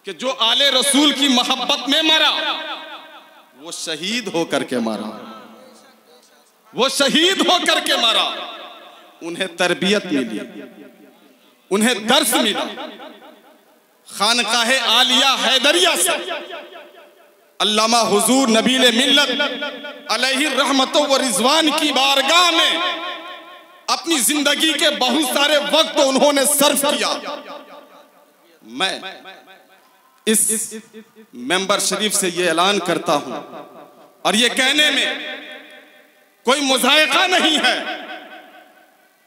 कि जो आले रसूल की मोहब्बत में मरा वो शहीद होकर के मरा, वो शहीद होकर के मरा। उन्हें तरबियत मिली, उन्हें दर्स मिला। खानकाहे आलिया हैदरिया से अल्लामा हुजूर नबील मिल्लत अलैहि रहमतो व रिजवान की बारगाह में अपनी जिंदगी के बहुत सारे वक्त उन्होंने सर्फ किया। मैं इस मेंबर शरीफ से ये ऐलान करता हूं और ये कहने में कोई मुज़ायका नहीं है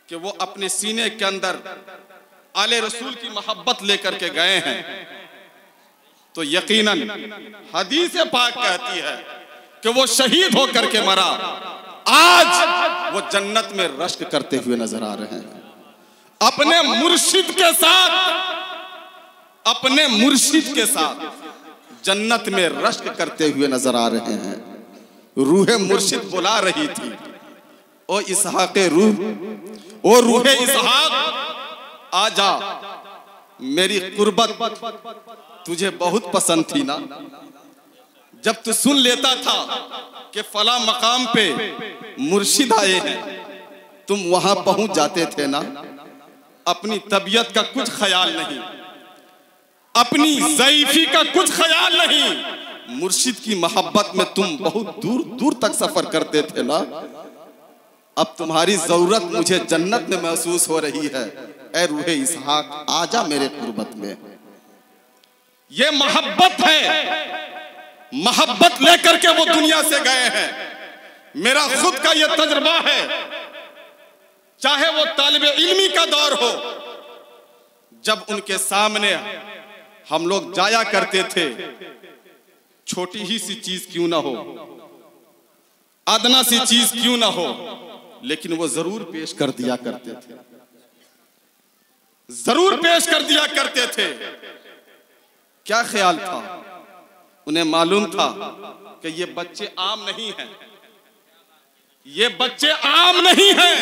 कि वो अपने सीने के अंदर आले रसूल की मोहब्बत लेकर के गए हैं, तो यकीनन हदीस पाक कहती है कि वो शहीद होकर के मरा। आज वो जन्नत में रश्क करते हुए नजर आ रहे हैं अपने मुर्शिद के साथ, अपने मुर्शिद के साथ जन्नत में रश्क करते हुए नजर आ रहे हैं। रूह मुर्शिद बुला रही थी, ओ इसहाक रूह, ओ रूह इसहाक आजा, मेरी कुर्बत तुझे बहुत पसंद थी ना। जब तू सुन लेता था कि फला मकाम पे मुर्शिद आए हैं, तुम वहां पहुंच जाते थे ना। अपनी तबीयत का कुछ ख्याल नहीं, अपनी ज़ईफ़ी का कुछ ख्याल नहीं, मुर्शिद की मोहब्बत में तुम बहुत दूर दूर तक सफर करते थे ना। अब तुम्हारी जरूरत मुझे जन्नत में महसूस हो रही है। ऐ रूह इसहाक आजा मेरे कुर्बत में। ये मोहब्बत है, मोहब्बत लेकर के वो दुनिया से गए हैं। मेरा खुद का ये तजुर्बा है, चाहे वो तालिबे इल्मी का दौर हो, जब उनके सामने हम लोग जाया करते थे, छोटी ही सी चीज क्यों ना हो, अदना सी चीज क्यों ना हो, लेकिन वो जरूर पेश कर दिया करते थे, जरूर पेश कर दिया करते थे। क्या ख्याल था? उन्हें मालूम था कि ये बच्चे आम नहीं हैं, ये बच्चे आम नहीं हैं,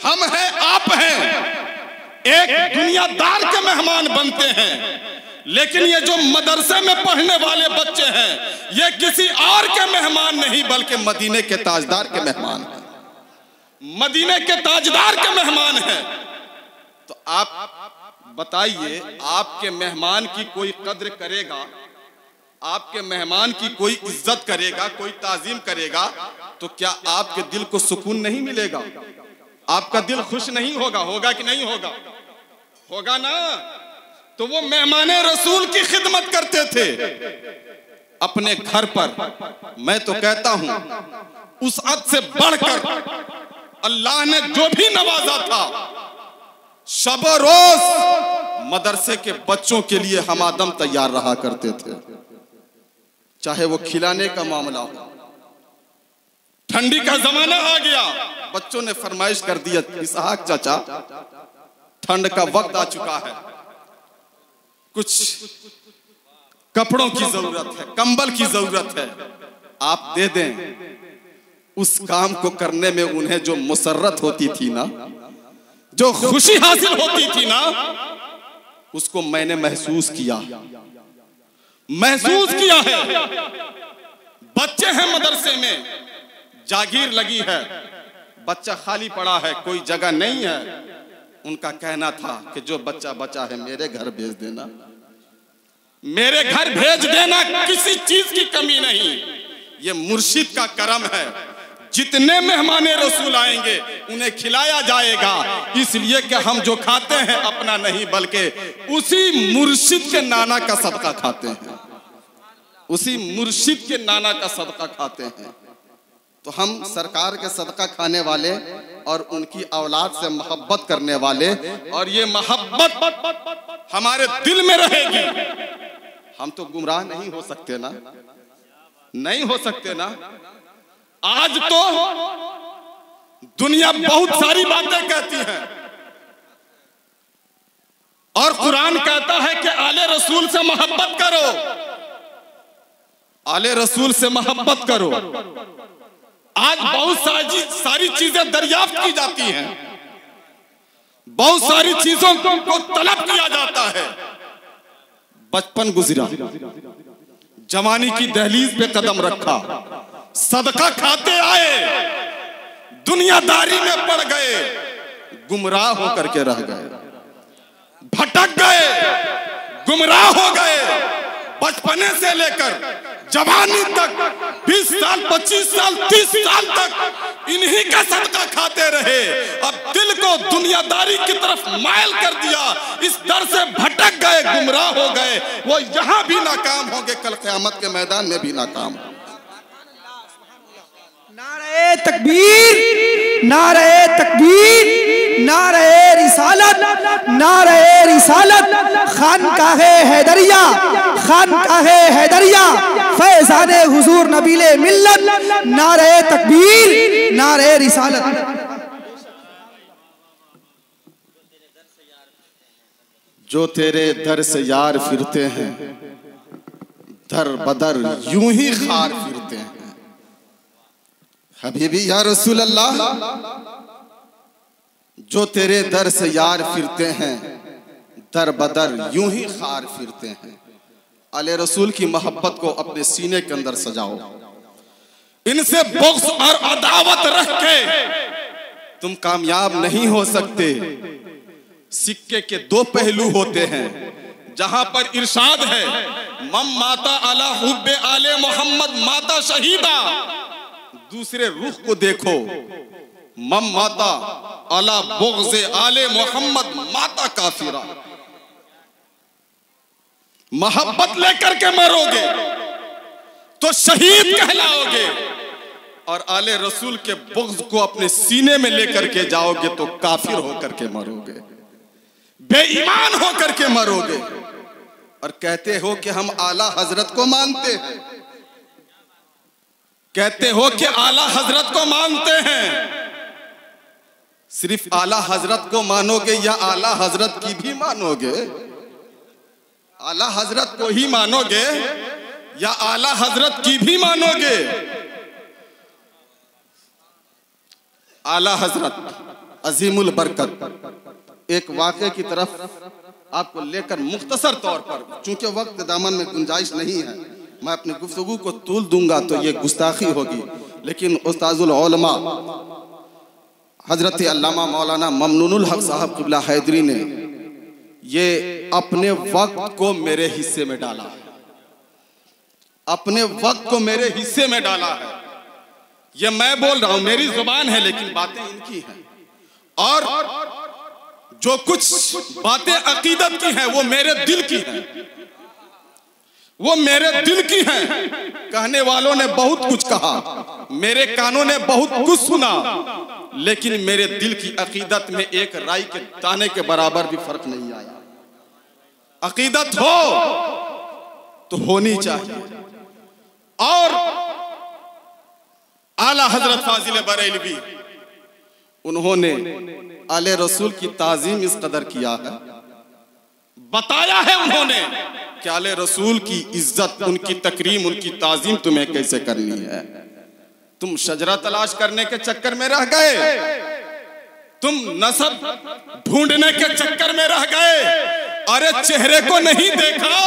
हम हैं, आप हैं, एक दुनियादार के मेहमान बनते हैं। लेकिन ये जो मदरसे में पढ़ने वाले बच्चे हैं, ये किसी और के मेहमान नहीं बल्कि मदीने के ताजदार के मेहमान हैं, मदीने के ताजदार के मेहमान हैं। तो आप बताइए, आपके मेहमान की कोई कद्र करेगा, आपके मेहमान की कोई इज्जत करेगा, कोई ताजीम करेगा, तो क्या आपके दिल को सुकून नहीं मिलेगा? आपका दिल खुश नहीं होगा? होगा कि नहीं होगा? होगा ना। तो वो मेहमान रसूल की खिदमत करते थे अपने घर पर। मैं तो कहता हूं उस हद से बढ़कर अल्लाह ने जो भी नवाजा था, शब रोज मदरसे के बच्चों के लिए हमादम तैयार रहा करते थे। चाहे वो खिलाने का मामला हो, ठंडी का जमाना आ गया, बच्चों ने फरमाइश कर दिया, इसहाक चाचा ठंड का वक्त आ चुका है, कुछ कपड़ों की जरूरत है, कंबल की जरूरत है, आप दे दें। उस काम को करने में उन्हें जो मुसर्रत होती थी ना, जो खुशी हासिल होती थी ना, उसको मैंने महसूस किया, महसूस किया है। बच्चे हैं मदरसे में, जागीर लगी है, बच्चा खाली पड़ा है, कोई जगह नहीं है। उनका कहना था कि जो बच्चा बचा है मेरे घर भेज देना, मेरे घर भेज देना, किसी चीज की कमी नहीं। ये मुर्शिद का करम है, जितने मेहमान रसूल आएंगे उन्हें खिलाया जाएगा, इसलिए कि हम जो खाते हैं अपना नहीं बल्कि उसी मुर्शिद के नाना का सदका खाते हैं, उसी मुर्शिद के नाना का सदका खाते हैं। तो हम सरकार के सदका खाने वाले और उनकी औलाद से मोहब्बत करने वाले, और ये मोहब्बत हमारे दिल में रहेगी। हम तो गुमराह नहीं हो सकते ना, नहीं हो सकते ना। आज तो दुनिया बहुत सारी बातें कहती है और कुरान कहता है कि आले रसूल से मोहब्बत करो, आले रसूल से मोहब्बत करो। आज बहुत सारी चीजें दरियाफ्त की जाती हैं, बहुत सारी चीजों को तलब किया जाता है, बचपन गुजरा, जवानी की दहलीज पे कदम रखा, सदका खाते आए, दुनियादारी में पड़ गए, गुमराह होकर के रह गए, भटक गए, गुमराह हो गए। बचपने से लेकर जवानी तक 20 साल, 25 साल, 30 साल तक इन्हीं का सदका खाते रहे। अब दिल को दुनियादारी की तरफ मायल कर दिया, इस दर से भटक गए, गुमराह हो गए। वो यहाँ भी नाकाम होंगे, कल क़यामत के मैदान में भी नाकाम। नारे तकबीर, नारे तकबीर, नारे रिसालत, नारे रिसालत, खानकाहे हैदरिया, खानकाहे हैदरिया, फैज़ाने हुजूर नबीले मिल्लत, नारे तकबीर, नारे रिसालत। जो तेरे दर से यार फिरते हैं, दर बदर यूं ही खार फिरते हैं। हबीबी या रसूल अल्लाह, जो तेरे दर से यार फिरते हैं, दर बदर यूं ही खार फिरते हैं। आले रसूल की मोहब्बत को अपने सीने के अंदर सजाओ। इनसे बुग़्ज़ और अदावत रख के तुम कामयाब नहीं हो सकते। सिक्के के दो पहलू होते हैं। जहां पर इरशाद है, मम माता अला हुब्बे आले मोहम्मद माता शहीदा, दूसरे रुख को देखो, मम माता अला बुग़्ज़े आले मोहम्मद माता काफिरा। मोहब्बत लेकर के मरोगे तो शहीद कहलाओगे, और आले रसूल के बुग़्ज़ को अपने सीने में लेकर के जाओगे तो काफिर होकर के मरोगे, बेईमान होकर के मरोगे। और कहते हो कि हम आला हजरत को मानते हैं, कहते हो कि आला हजरत को मानते हैं। सिर्फ आला हजरत को मानोगे या आला हजरत की भी मानोगे? आला हजरत को ही मानोगे या आला हजरत की भी मानोगे? आला हजरत अजीमुल बरकत एक वाक़े की तरफ आपको लेकर मुख्तसर तौर पर, चूंकि वक्त दामन में गुंजाइश नहीं है, मैं अपनी गुफ्तगू को तूल दूंगा तो ये गुस्ताखी होगी। लेकिन उस्ताजुल उलमा हजरत अल्लामा मौलाना ममनूनुल हक साहब क़िबला हैदरी ने ये अपने वक्त को मेरे हिस्से में डाला है, अपने वक्त को मेरे हिस्से में डाला है। ये मैं बोल रहा हूं, मेरी जुबान है, लेकिन बातें इनकी हैं। और जो कुछ बातें अकीदत की हैं वो मेरे दिल की हैं, वो मेरे दिल की हैं। कहने वालों ने बहुत कुछ कहा, मेरे कानों ने बहुत कुछ सुना, लेकिन मेरे दिल की अकीदत में एक राई के दाने के बराबर भी फर्क नहीं आया। अकीदत हो तो होनी चाहिए। और आला हजरत फाजिल बरेलवी, उन्होंने आले रसूल की ताजीम इस कदर किया है, बताया है उन्होंने कि आले रसूल की इज्जत, उनकी तकरीम, उनकी ताजीम तुम्हें कैसे करनी है। तुम शजरा तलाश करने के चक्कर में रह गए, तुम नसब ढूंढने के चक्कर में रह गए। अरे चेहरे को नहीं देखा,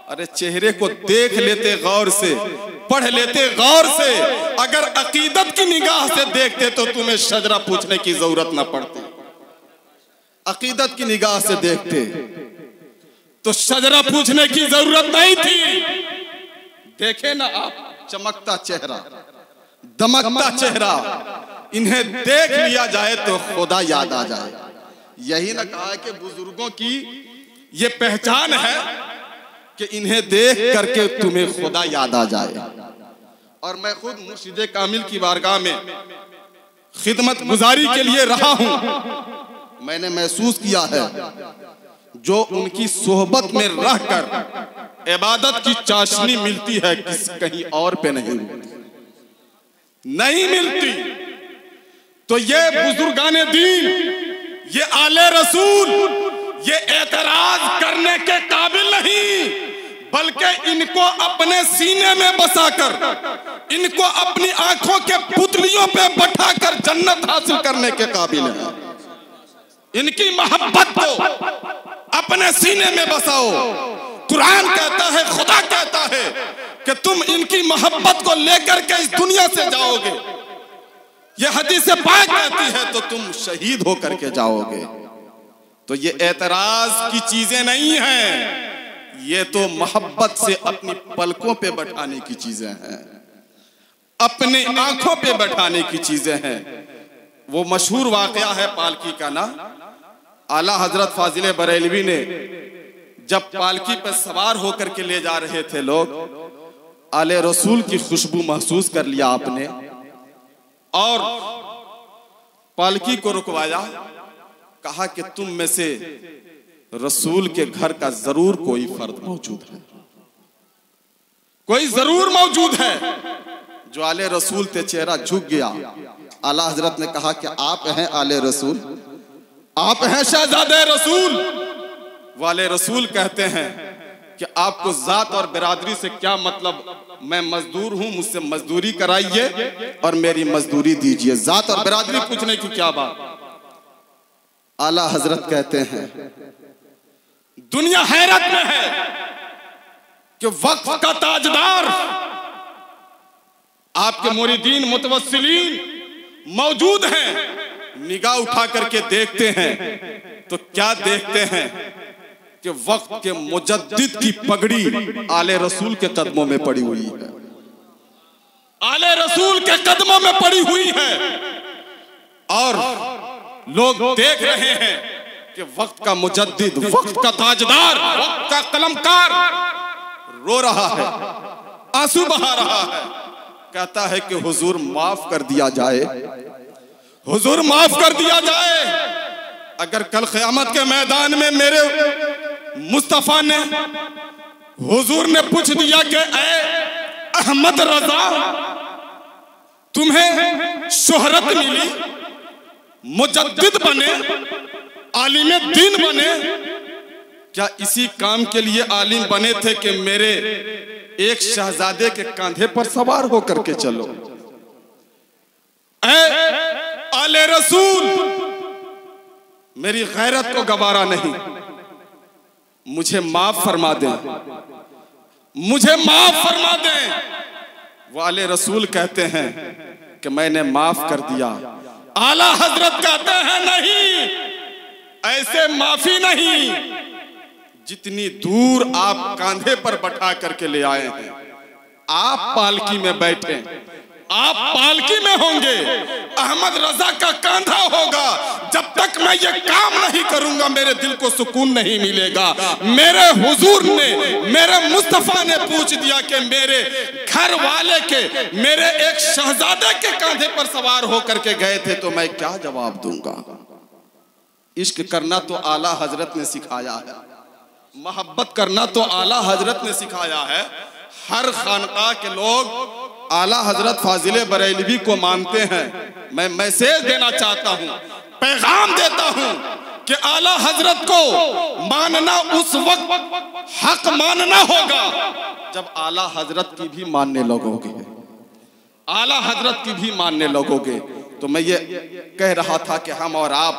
अरे चेहरे को देख लेते गौर से, पढ़ लेते गौर से। अगर अकीदत की निगाह से देखते तो तुम्हें शजरा पूछने की जरूरत ना पड़ती। अकीदत की निगाह से देखते तो शजरा पूछने की जरूरत नहीं थी। देखे ना आप, चमकता चेहरा, दमकता चेहरा, इन्हें देख लिया जाए तो खुदा याद आ जाए। यही ना कहा कि बुजुर्गों की ये पहचान है कि इन्हें देख करके तुम्हें खुदा याद आ जाए। और मैं खुद मुर्शिद कामिल की बारगाह में खिदमत गुजारी के लिए रहा हूं। मैंने महसूस किया है जो उनकी सोहबत में रहकर इबादत की चाशनी मिलती है, कहीं और पे नहीं मिलती। तो ये बुजुर्गाने दीन, ये आले रसूल, ये एतराज करने के काबिल नहीं, बल्कि इनको अपने सीने में बसाकर, इनको अपनी आंखों के पुतलियों पे बैठाकर जन्नत हासिल करने के काबिल है। इनकी मोहब्बत को अपने सीने में बसाओ, कुरान कहता है, खुदा कहता है कि तुम इनकी मोहब्बत को लेकर के इस दुनिया से जाओगे। ये हदीस पाक कहती है तो तुम शहीद होकर के जाओगे। तो ये एतराज की चीजें नहीं हैं, ये तो मोहब्बत से अपनी पलकों पे बैठाने की चीजें हैं, अपनी आंखों पे बैठाने की चीजें हैं। वो मशहूर वाकया है पालकी का ना, आला हजरत फाजिल बरेलवी ने जब पालकी पर सवार होकर के ले जा रहे थे लोग, आले रसूल की खुशबू महसूस कर लिया आपने और पालकी को रुकवाया, कहा कि तुम में से रसूल के घर का जरूर कोई फर्द मौजूद है, कोई जरूर मौजूद है। जो आले रसूल थे चेहरा झुक गया। आला हजरत ने कहा कि आप हैं आले रसूल, आप हैं शहजादे रसूल। वाले रसूल कहते हैं कि आपको जात और बिरादरी से क्या मतलब, मैं मजदूर हूं, मुझसे मजदूरी कराइए और मेरी मजदूरी दीजिए, जात और बिरादरी पूछने की क्या बात। आला हजरत कहते हैं दुनिया हैरत में है कि वक्फ का ताजदार, आपके मुरीदीन मुतवस्सिलीन मौजूद हैं, निगाह उठा करके देखते हैं तो क्या देखते हैं कि वक्त के मुजद्दिद की पगड़ी आले रसूल के कदमों में पड़ी हुई है, आले रसूल के कदमों में पड़ी हुई है। और लोग देख रहे हैं कि वक्त का मुजद्दिद, वक्त का ताजदार, वक्त का कलमकार रो रहा है, आंसू बहा रहा है, कहता है कि हुजूर माफ कर दिया जाए, हुजूर माफ कर दिया जाए। अगर कल क़यामत के मैदान में मेरे मुस्तफा ने, हुजूर ने पूछ दिया कि ऐ अहमद रजा, तुम्हें शोहरत मिली, मुजद्दिद बने, आलिम दीन बने, क्या इसी काम के लिए आलिम बने थे कि मेरे एक शहजादे के कांधे पर सवार होकर के चलो। ऐ आले रसूल, मेरी गैरत को गवारा नहीं, मुझे माफ फरमा दें, मुझे माफ फरमा दें। वो आले रसूल कहते हैं कि मैंने माफ कर दिया। आला हजरत कहते हैं नहीं, ऐसे माफी नहीं, जितनी दूर आप कांधे पर बैठा करके ले आए हैं, आप पालकी में बैठे, आप पालकी में होंगे, अहमद रजा का कांधा होगा। जब तक मैं ये काम नहीं करूंगा मेरे दिल को सुकून नहीं मिलेगा। मेरे हुजूर ने, मेरे मुस्तफा ने पूछ दिया कि मेरे घर वाले के, मेरे एक शहजादे के कांधे पर सवार होकर के गए थे, तो मैं क्या जवाब दूंगा। इश्क करना तो आला हजरत ने सिखाया है, मोहब्बत करना तो आला हजरत ने सिखाया है। हर खानका के लोग आला हजरत फाजिल बरेलवी को मानते हैं। मैं मैसेज देना चाहता हूं, पैगाम देता हूं कि आला हजरत को मानना उस वक्त हक मानना होगा जब आला हजरत की भी मानने लगोगे, आला हजरत की भी मानने लगोगे। तो मैं ये कह रहा था कि हम और आप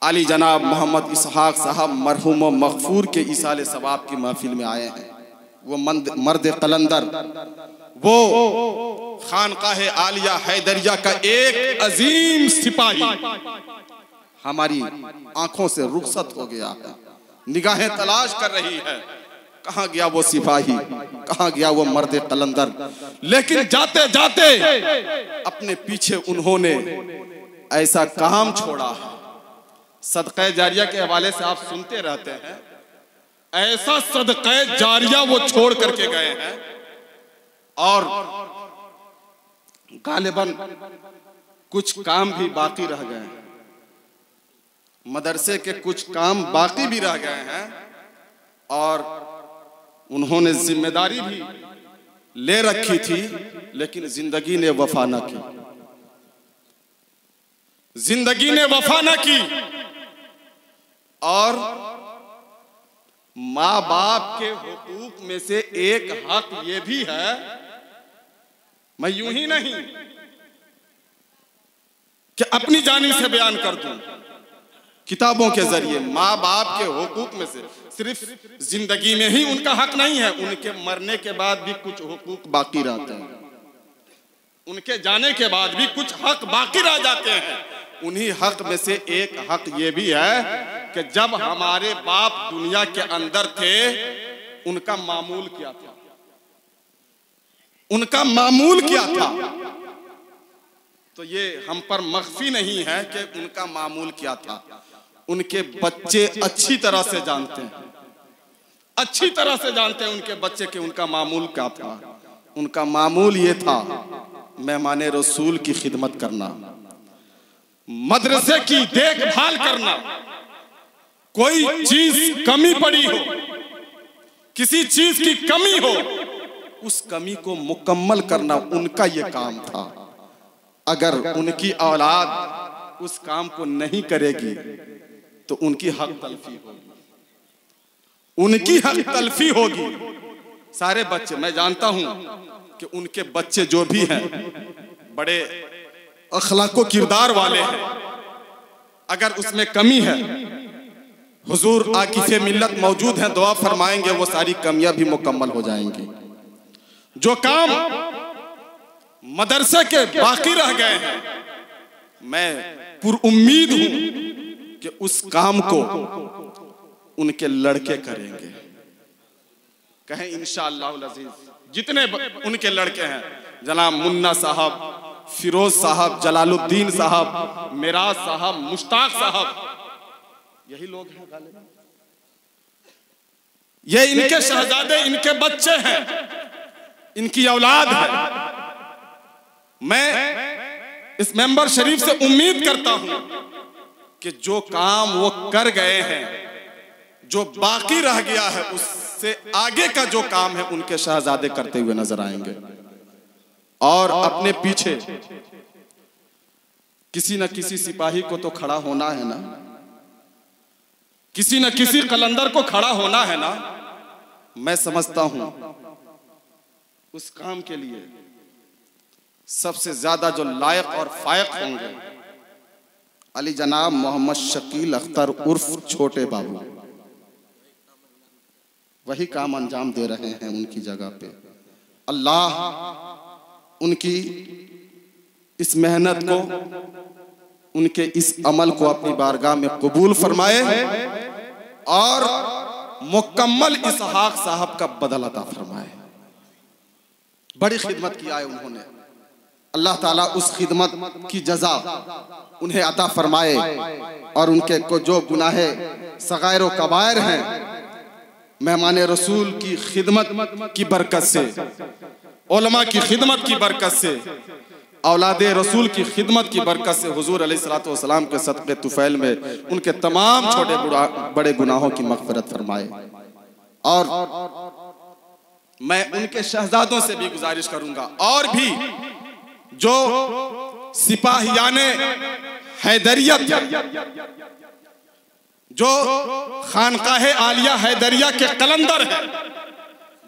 अली जनाब मोहम्मद इसहाक साहब मरहूम व मगफूर के इसाले सवाब की महफिल में आए हैं। वो मर्द कलंदर, वो खानकाह आलिया हैदरिया का एक अजीम सिपाही हमारी आंखों से रुखसत हो गया है, निगाहें तलाश कर रही है, कहाँ गया वो सिपाही, कहाँ गया वो मर्द कलंदर। लेकिन जाते जाते अपने पीछे उन्होंने ऐसा काम छोड़ा है, सदक़े जारिया के हवाले से आप सुनते रहते हैं, ऐसा सदक़े जारिया वो छोड़ करके गए हैं। और गालिबन कुछ काम भी बाकी रह गए हैं, मदरसे के कुछ काम बाकी भी रह गए हैं, और उन्होंने जिम्मेदारी भी ले रखी थी, लेकिन जिंदगी ने वफा न की, जिंदगी ने वफा न की। और माँ बाप के हुकूक में से एक हक ये भी है, मैं यूं ही नहीं कि अपनी जानिब से बयान कर दूं, किताबों के जरिए। माँ बाप के हुकूक में से सिर्फ जिंदगी में ही उनका हक नहीं है, उनके मरने के बाद भी कुछ हुकूक बाकी रहते हैं, उनके जाने के बाद भी कुछ हक बाकी रह जाते हैं। उन्हीं हक में से एक हक ये भी है कि जब हमारे बाप दुनिया के अंदर थे उनका मामूल क्या था, उनका मामूल क्या था। तो ये हम पर मख्फी नहीं है कि उनका मामूल क्या था। उनके बच्चे अच्छी तरह से जानते हैं, अच्छी तरह से जानते हैं उनके बच्चे के उनका मामूल क्या था। उनका मामूल ये था मेहमाने रसूल की खिदमत करना, मदरसे की देखभाल करना, कोई चीज कमी पड़ी हो, किसी चीज की कमी हो, उस कमी को मुकम्मल करना उनका ये काम था। अगर उनकी औलाद उस काम को नहीं करेगी तो उनकी हक तलफी होगी, उनकी हक तलफी होगी। सारे बच्चे, मैं जानता हूं कि उनके बच्चे जो भी हैं बड़े अखलाको किरदार वाले हैं, अगर उसमें कमी है हुजूर आकिफ़े मिल्लत मौजूद हैं, दुआ फरमाएंगे वो सारी कमियां भी मुकम्मल हो जाएंगी। जो काम मदरसे के बाकी रह गए हैं, मैं पुरुम्मीद हूं कि उस काम को उनके लड़के करेंगे। कहें इंशाअल्लाह अज़ीज़। जितने उनके लड़के हैं, जनाब मुन्ना साहब, फिरोज साहब, जलालुद्दीन साहब, मिराज साहब, मुश्ताक साहब, यही लोग हैं गालिब। ये इनके शहजादे, इनके बच्चे हैं, इनकी औलाद है। मैं इस मेंबर शरीफ से उम्मीद करता हूं कि जो काम वो कर गए हैं, जो बाकी रह गया है, उससे आगे का जो काम है उनके शहजादे करते हुए नजर आएंगे। और अपने पीछे किसी न किसी सिपाही को तो खड़ा होना है ना, किसी न किसी कलंदर को खड़ा होना है ना। मैं समझता हूं उस काम के लिए सबसे ज्यादा जो लायक और फायक होंगे अली जनाब मोहम्मद शकील अख्तर उर्फ छोटे बाबू, वही काम अंजाम दे रहे हैं उनकी जगह पे। अल्लाह उनकी इस मेहनत को, उनके इस अमल को अपनी बारगाह में कबूल फरमाए और मुकम्मल इसहाक साहब का बदल अता फरमाए। बड़ी खिदमत किया है उन्होंने, अल्लाह ताला उस खिदमत की जज़ा उन्हें अता फरमाए और उनके को जो गुनाहे सगायर व कबायर हैं, मेहमान रसूल की खिदमत की बरकत से, उलमा की खिदमत की बरकत से, औलादे रसूल की खिदमत की बरकत से हुजूर अलैहिस्सलातु वस्सलाम के सदक़े तुफ़ैल में उनके तमाम छोटे बड़े गुनाहों की मग़फ़िरत फरमाए। और मैं उनके शहजादों से भी गुजारिश करूंगा, और भी जो सिपाहियाने हैदरिया, जो खानकाहे आलिया हैदरिया के कलंदर हैं,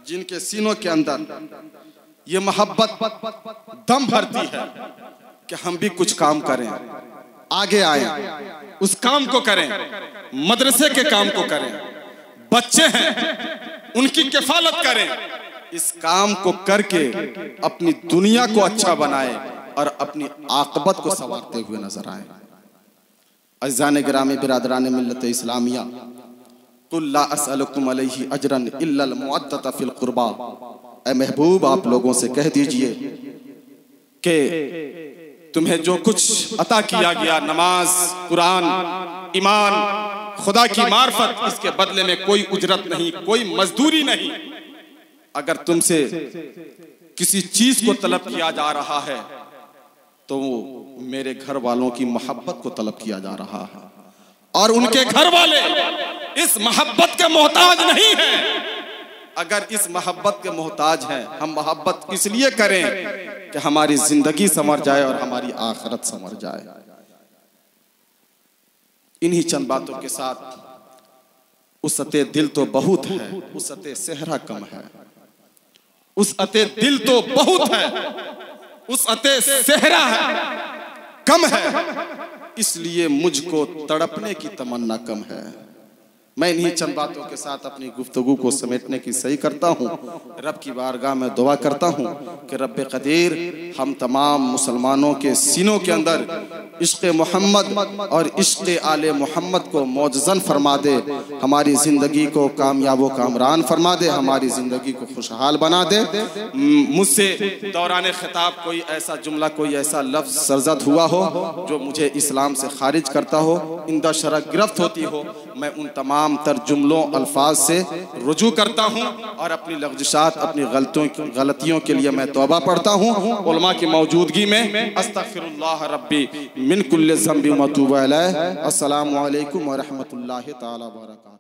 जिनके सीनों के अंदर ये मोहब्बत दम भरती है कि हम भी कुछ काम करें, आगे आए, उस काम को करें, मदरसे के काम को करें, बच्चे हैं उनकी किफालत करें, इस काम को करके अपनी दुनिया को अच्छा बनाए और अपनी आक़िबत को संवारते हुए नजर आए। अज़ीज़ान गिरामी बिरादरान मिल्लत इस्लामिया, कुल ला असअलुकुम अलैहि अजरन इल्लल मुअद्दत फिल कुर्बा, ऐ महबूब आप लोगों से कह दीजिए कि तुम्हें जो कुछ अता किया गया, नमाज, कुरान, ईमान, खुदा की मार्फत, इसके बदले में कोई उजरत नहीं, कोई मजदूरी नहीं। अगर तुमसे किसी चीज को तलब किया जा रहा है तो मेरे घर वालों की मोहब्बत को तलब किया जा रहा है, और उनके घर वाले इस मोहब्बत के मोहताज नहीं हैं। अगर इस मोहब्बत के मोहताज हैं, हम मोहब्बत इसलिए करें कि हमारी जिंदगी संवर जाए और हमारी आखिरत संवर जाए। इन्हीं चंद बातों के साथ उसते दिल तो बहुत है, उसते सेहरा कम है। उसते दिल तो बहुत है, उसते सेहरा है कम है। इसलिए मुझको तड़पने की तमन्ना कम है। मैं इन्हीं चंद बातों के साथ अपनी गुफ्तगू को समेटने की सही करता हूँ। रब की बारगाह में दुआ करता हूँ कि रब कदीर हम तमाम मुसलमानों के सीनों के अंदर इश्क़ मोहम्मद और इश्क़ आले मोहम्मद को मौजज़न फरमा दे, हमारी ज़िंदगी को कामयाब व कामरान फरमा दे, हमारी ज़िंदगी को खुशहाल बना दे। मुझसे दौरान ख़िताब कोई ऐसा जुमला, कोई ऐसा लफ्ज़ सरज़द हुआ हो जो मुझे इस्लाम से खारिज करता हो, इंदा शरअ गिरफ्त होती हो, मैं उन तमाम तर जुमलों अल्फाज से रुजू करता हूँ और अपनी लग़्ज़िशात, अपनी गलतियों के लिए मैं तौबा पढ़ता हूँ। उलमा की मौजूदगी में अस्तग़फिरुल्लाह रब्बी मिन कुल्लि ज़ंबिन व अतूबु अलैह। अस्सलामु अलैकुम व रहमतुल्लाहि तआला व बरकातहू।